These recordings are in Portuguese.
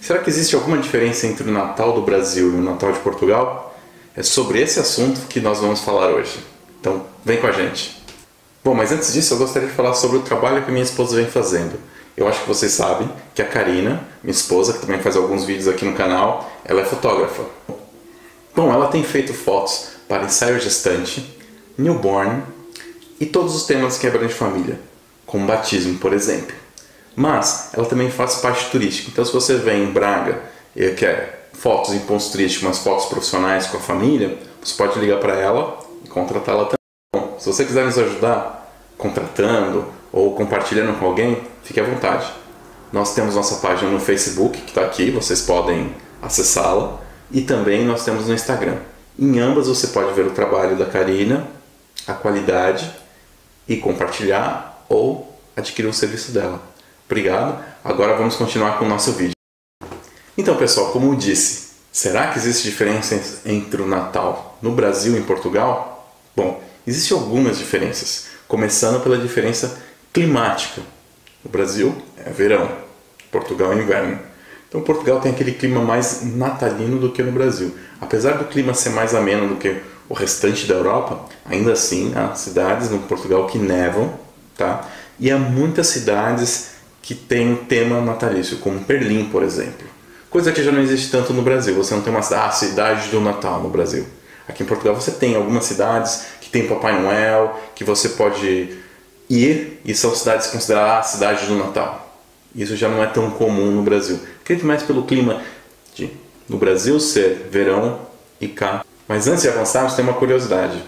Será que existe alguma diferença entre o Natal do Brasil e o Natal de Portugal? É sobre esse assunto que nós vamos falar hoje. Então, vem com a gente. Bom, mas antes disso eu gostaria de falar sobre o trabalho que minha esposa vem fazendo. Eu acho que vocês sabem que a Karina, minha esposa, que também faz alguns vídeos aqui no canal, ela é fotógrafa. Bom, ela tem feito fotos para ensaio gestante, newborn e todos os temas que abrange família, como batismo, por exemplo. Mas ela também faz parte turística, então se você vem em Braga e quer fotos em pontos turísticos, umas fotos profissionais com a família, você pode ligar para ela e contratá-la também. Bom, se você quiser nos ajudar contratando ou compartilhando com alguém, fique à vontade. Nós temos nossa página no Facebook, que está aqui, vocês podem acessá-la, e também nós temos no Instagram. Em ambas você pode ver o trabalho da Karina, a qualidade, e compartilhar ou adquirir o serviço dela. Obrigado, agora vamos continuar com o nosso vídeo. Então pessoal, como eu disse, será que existe diferença entre o Natal no Brasil e em Portugal? Bom, existem algumas diferenças, começando pela diferença climática. No Brasil é verão, Portugal é inverno. Então Portugal tem aquele clima mais natalino do que no Brasil. Apesar do clima ser mais ameno do que o restante da Europa, ainda assim há cidades no Portugal que nevam, tá? E há muitas cidades que têm um tema natalício, como Berlim, por exemplo. Coisa que já não existe tanto no Brasil. Você não tem uma cidade do Natal no Brasil. Aqui em Portugal você tem algumas cidades que tem Papai Noel, que você pode ir, e são cidades consideradas cidade do Natal. Isso já não é tão comum no Brasil. Acredito mais pelo clima no Brasil ser verão e cá. Mas antes de avançarmos, tem uma curiosidade.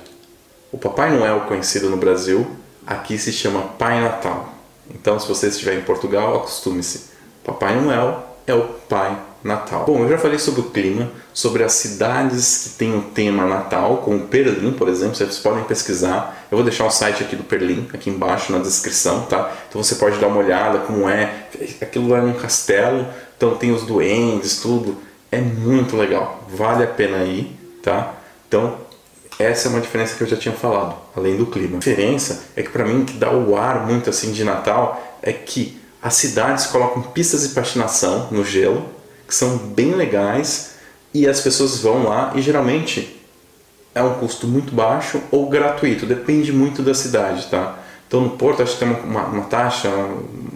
O Papai Noel conhecido no Brasil, aqui se chama Pai Natal. Então, se você estiver em Portugal, acostume-se. Papai Noel é o Pai Natal. Bom, eu já falei sobre o clima, sobre as cidades que têm o tema Natal, como Berlim, por exemplo, vocês podem pesquisar. Eu vou deixar o site aqui do Berlim, aqui embaixo na descrição, tá? Então você pode dar uma olhada como é. Aquilo lá é um castelo, então tem os duendes, tudo. É muito legal, vale a pena ir, tá? Então, essa é uma diferença que eu já tinha falado, além do clima. A diferença é que para mim, que dá o ar muito assim de Natal, é que as cidades colocam pistas de patinação no gelo, que são bem legais, e as pessoas vão lá e geralmente é um custo muito baixo ou gratuito, depende muito da cidade, tá? Então no Porto acho que tem uma taxa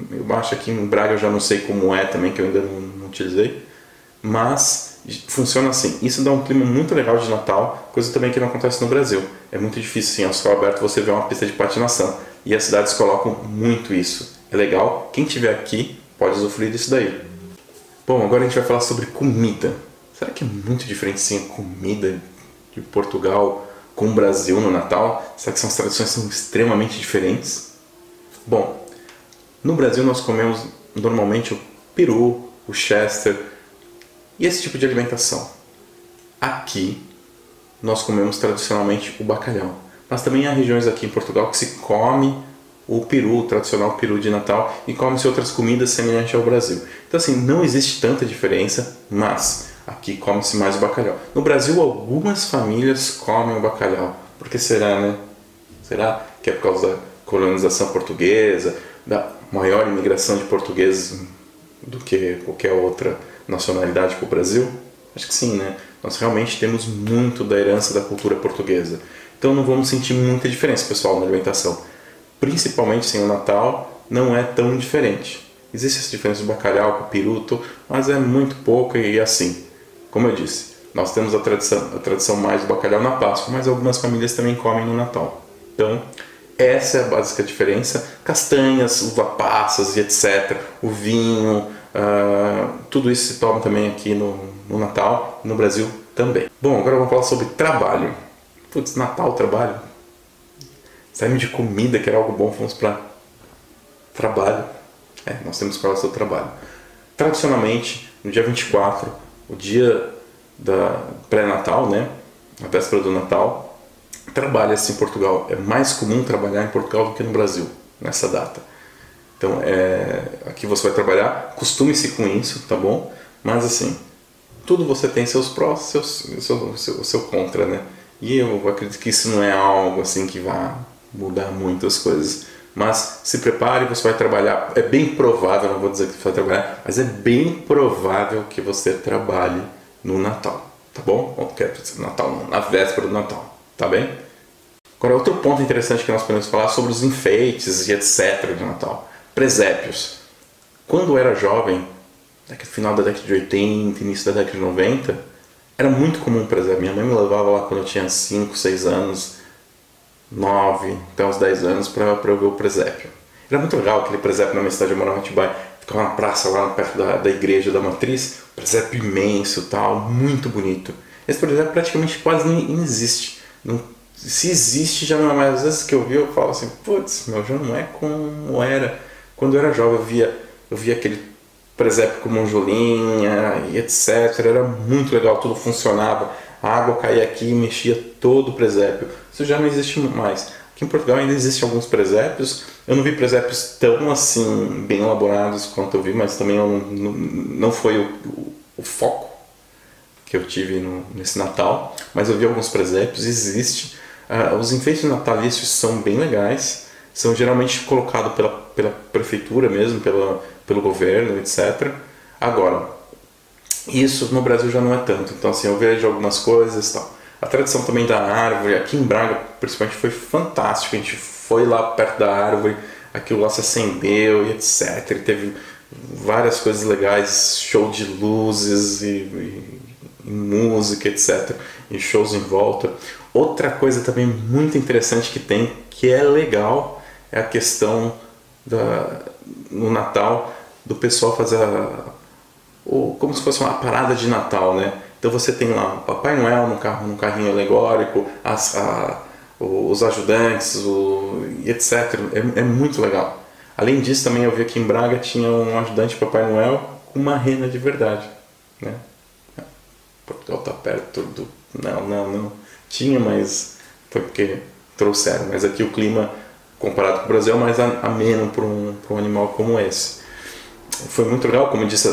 meio baixa, aqui em Braga eu já não sei como é também, que eu ainda não utilizei, mas funciona assim. Isso dá um clima muito legal de Natal, coisa também que não acontece no Brasil. É muito difícil assim, ao céu aberto você ver uma pista de patinação, e as cidades colocam muito isso. É legal, quem estiver aqui pode usufruir disso daí. Bom, agora a gente vai falar sobre comida. Será que é muito diferente sim a comida de Portugal com o Brasil no Natal? Será que as tradições são extremamente diferentes? Bom, no Brasil nós comemos normalmente o peru, o chester e esse tipo de alimentação. Aqui nós comemos tradicionalmente o bacalhau, mas também há regiões aqui em Portugal que se come o peru, o tradicional peru de Natal, e come-se outras comidas semelhantes ao Brasil. Então assim, não existe tanta diferença, mas aqui come-se mais o bacalhau. No Brasil algumas famílias comem o bacalhau. Por que será, né? Será que é por causa da colonização portuguesa, da maior imigração de portugueses do que qualquer outra nacionalidade para o Brasil? Acho que sim, né? Nós realmente temos muito da herança da cultura portuguesa. Então não vamos sentir muita diferença, pessoal, na alimentação. Principalmente sem o Natal, não é tão diferente. Existe essa diferença do bacalhau com o peru, mas é muito pouco e assim. Como eu disse, nós temos a tradição mais do bacalhau na Páscoa, mas algumas famílias também comem no Natal. Então, essa é a básica diferença. Castanhas, uva passas e etc. O vinho, tudo isso se toma também aqui no Natal, no Brasil também. Bom, agora vamos falar sobre trabalho. Putz, Natal, trabalho. Saímos de comida, que era algo bom, fomos para trabalho. Nós temos que falar sobre trabalho. Tradicionalmente, no dia 24, o dia da pré-natal, né? A véspera do Natal, trabalha-se em Portugal. É mais comum trabalhar em Portugal do que no Brasil, nessa data. Então, aqui você vai trabalhar, costume-se com isso, tá bom? Mas assim, tudo você tem seus prós, seu contra, né? E eu acredito que isso não é algo assim que vá mudar muitas coisas. mas se prepare, você vai trabalhar. É bem provável, não vou dizer que você vai trabalhar, mas é bem provável que você trabalhe no Natal, tá bom? Ou quer dizer, Natal não, na véspera do Natal, tá bem? Agora, outro ponto interessante que nós podemos falar sobre os enfeites e etc. de Natal. Presépios. Quando eu era jovem, no final da década de 80, início da década de 90, era muito comum presépio. Minha mãe me levava lá quando eu tinha 5, 6 anos, 9, até uns 10 anos, para eu ver o presépio. Era muito legal aquele presépio na minha cidade, eu morava em Atibaia, ficava na praça lá perto da igreja da matriz, presépio imenso, tal, muito bonito. Esse presépio praticamente quase nem existe. Não, se existe, já não é mais. Às vezes que eu vi, eu falo assim, putz, meu, já não é como era. Quando eu era jovem, eu via aquele presépio com monjolinha e etc. Era muito legal, tudo funcionava. A água caía aqui e mexia todo o presépio. Isso já não existe mais. Aqui em Portugal ainda existem alguns presépios. Eu não vi presépios tão assim, bem elaborados quanto eu vi, mas também não foi o foco que eu tive nesse Natal. Mas eu vi alguns presépios, existe. Os enfeites natalícios são bem legais. São geralmente colocados pela prefeitura mesmo, pelo governo, etc. Agora, isso no Brasil já não é tanto. Então assim, eu vejo algumas coisas e tal. A tradição também da árvore, aqui em Braga principalmente, foi fantástico. A gente foi lá perto da árvore, aquilo lá se acendeu e etc. E teve várias coisas legais, show de luzes e música, etc. E shows em volta. Outra coisa também muito interessante que tem, que é legal, é a questão no Natal do pessoal fazer como se fosse uma parada de Natal, né? Então você tem lá o Papai Noel num carrinho alegórico, os ajudantes, e etc. É muito legal. Além disso, também eu vi aqui em Braga tinha um ajudante Papai Noel com uma rena de verdade, né? Portugal está perto do... Não. Tinha, mas foi porque trouxeram. Mas aqui o clima, comparado com o Brasil, é mais ameno para um animal como esse. Foi muito legal, como eu disse,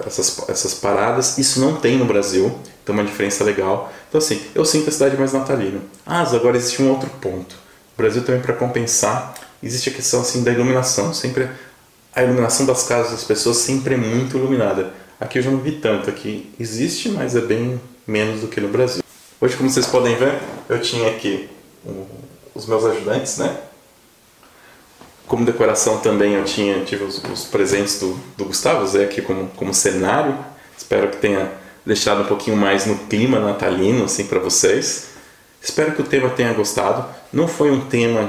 essas paradas. Isso não tem no Brasil, então é uma diferença legal. Então assim, eu sinto a cidade mais natalina. Mas agora existe um outro ponto. O Brasil também, para compensar, existe a questão assim, da iluminação. Sempre a iluminação das casas das pessoas sempre é muito iluminada. Aqui eu já não vi tanto. Aqui existe, mas é bem menos do que no Brasil. Hoje, como vocês podem ver, eu tinha aqui os meus ajudantes, né? Como decoração também eu tive os presentes do Gustavo, usei aqui como cenário. Espero que tenha deixado um pouquinho mais no clima natalino assim, para vocês. Espero que o tema tenha gostado. Não foi um tema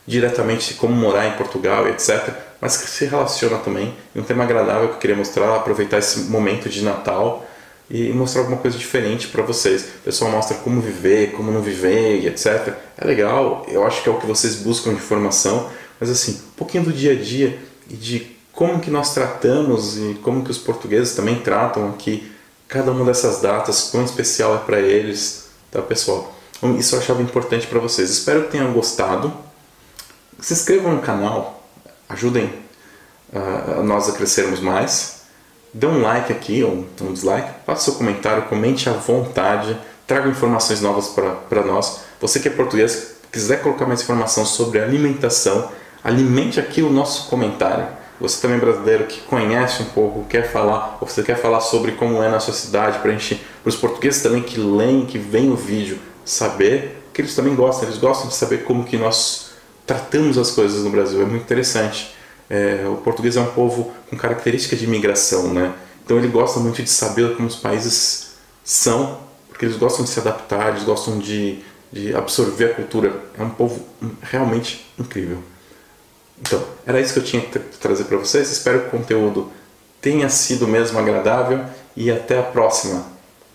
diretamente como morar em Portugal, etc. Mas que se relaciona também. Um tema agradável que eu queria mostrar, aproveitar esse momento de Natal e mostrar alguma coisa diferente para vocês. O pessoal mostra como viver, como não viver e etc. É legal, eu acho que é o que vocês buscam de informação. Mas assim, um pouquinho do dia a dia e de como que nós tratamos e como que os portugueses também tratam aqui cada uma dessas datas, quão especial é para eles, tá pessoal? Então, isso eu achava importante para vocês. Espero que tenham gostado. Se inscrevam no canal, ajudem nós a crescermos mais. Dê um like aqui ou um dislike, faça seu comentário, comente à vontade, traga informações novas para nós. Você que é português, quiser colocar mais informação sobre alimentação, alimente aqui o nosso comentário. Você também é brasileiro que conhece um pouco, quer falar, ou você quer falar sobre como é na sua cidade, para os portugueses também que leem, que veem o vídeo, saber que eles também gostam, eles gostam de saber como que nós tratamos as coisas no Brasil, é muito interessante. O português é um povo com característica de imigração, né? Então ele gosta muito de saber como os países são, porque eles gostam de se adaptar, eles gostam de absorver a cultura. É um povo realmente incrível. Então, era isso que eu tinha que trazer para vocês. Espero que o conteúdo tenha sido mesmo agradável e até a próxima.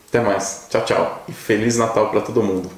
Até mais. Tchau, tchau. E Feliz Natal para todo mundo.